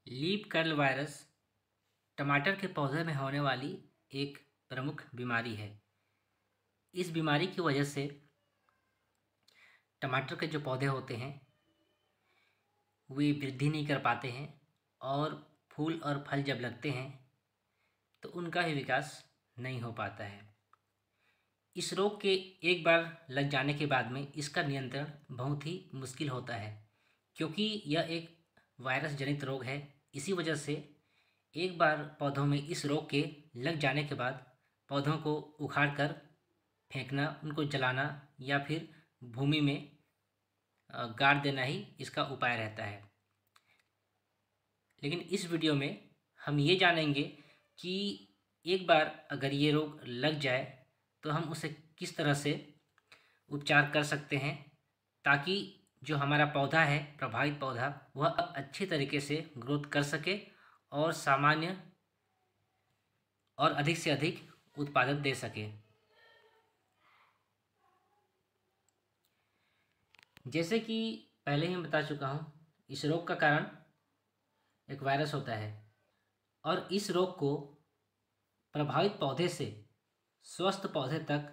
Leaf curl virus टमाटर के पौधे में होने वाली एक प्रमुख बीमारी है। इस बीमारी की वजह से टमाटर के जो पौधे होते हैं वे वृद्धि नहीं कर पाते हैं और फूल और फल जब लगते हैं तो उनका ही विकास नहीं हो पाता है। इस रोग के एक बार लग जाने के बाद में इसका नियंत्रण बहुत ही मुश्किल होता है, क्योंकि यह एक वायरस जनित रोग है। इसी वजह से एक बार पौधों में इस रोग के लग जाने के बाद पौधों को उखाड़ कर फेंकना, उनको जलाना या फिर भूमि में गाड़ देना ही इसका उपाय रहता है। लेकिन इस वीडियो में हम ये जानेंगे कि एक बार अगर ये रोग लग जाए तो हम उसे किस तरह से उपचार कर सकते हैं, ताकि जो हमारा पौधा है, प्रभावित पौधा, वह अच्छी तरीके से ग्रोथ कर सके और सामान्य और अधिक से अधिक उत्पादन दे सके। जैसे कि पहले ही मैं बता चुका हूँ, इस रोग का कारण एक वायरस होता है और इस रोग को प्रभावित पौधे से स्वस्थ पौधे तक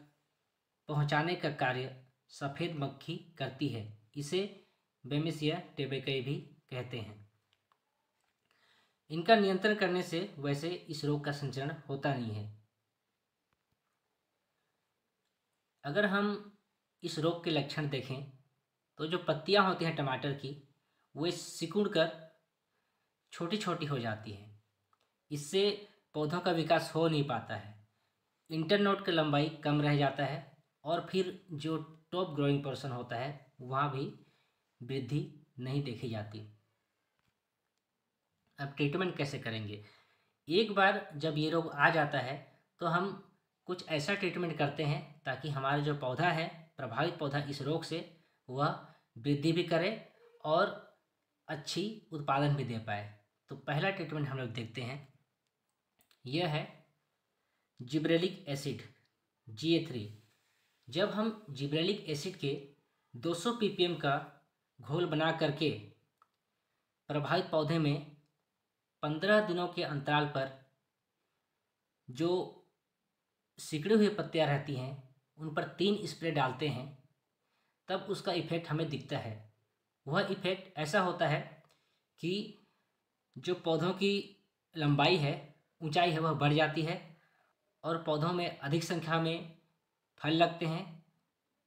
पहुँचाने का कार्य सफ़ेद मक्खी करती है। इसे बेमेसिया टेबेकई भी कहते हैं। इनका नियंत्रण करने से वैसे इस रोग का संचरण होता नहीं है। अगर हम इस रोग के लक्षण देखें तो जो पत्तियां होती हैं टमाटर की, वे सिकुड़ कर छोटी छोटी हो जाती हैं। इससे पौधों का विकास हो नहीं पाता है। इंटरनोड की लंबाई कम रह जाता है और फिर जो टॉप ग्रोइंग पोर्शन होता है वहाँ भी वृद्धि नहीं देखी जाती। अब ट्रीटमेंट कैसे करेंगे? एक बार जब ये रोग आ जाता है तो हम कुछ ऐसा ट्रीटमेंट करते हैं ताकि हमारा जो पौधा है, प्रभावित पौधा, इस रोग से वह वृद्धि भी करे और अच्छी उत्पादन भी दे पाए। तो पहला ट्रीटमेंट हम लोग देखते हैं, यह है जिब्रेलिक एसिड GA3। जब हम जिब्रेलिक एसिड के 200 ppm का घोल बना करके प्रभावित पौधे में 15 दिनों के अंतराल पर जो सिकुड़ी हुई पत्तियां रहती हैं उन पर 3 स्प्रे डालते हैं, तब उसका इफ़ेक्ट हमें दिखता है। वह इफ़ेक्ट ऐसा होता है कि जो पौधों की लंबाई है, ऊंचाई है, वह बढ़ जाती है और पौधों में अधिक संख्या में फल लगते हैं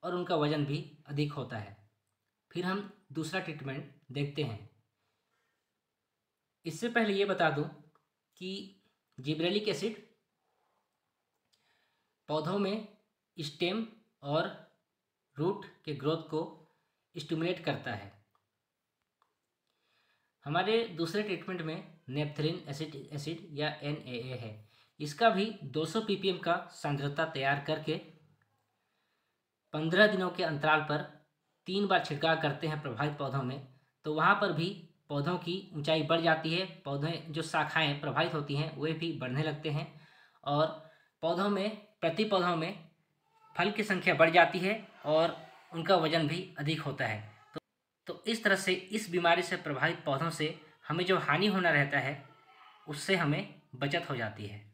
और उनका वजन भी अधिक होता है। फिर हम दूसरा ट्रीटमेंट देखते हैं। इससे पहले ये बता दूं कि जिब्रेलिक एसिड पौधों में स्टेम और रूट के ग्रोथ को स्टिमुलेट करता है। हमारे दूसरे ट्रीटमेंट में नेपथलीन एसिड या NAA है। इसका भी 200 ppm का सांद्रता तैयार करके 15 दिनों के अंतराल पर 3 बार छिड़काव करते हैं प्रभावित पौधों में। तो वहाँ पर भी पौधों की ऊंचाई बढ़ जाती है, पौधे जो शाखाएं प्रभावित होती हैं वे भी बढ़ने लगते हैं और पौधों में, प्रति पौधों में फल की संख्या बढ़ जाती है और उनका वजन भी अधिक होता है। तो इस तरह से इस बीमारी से प्रभावित पौधों से हमें जो हानि होना रहता है उससे हमें बचत हो जाती है।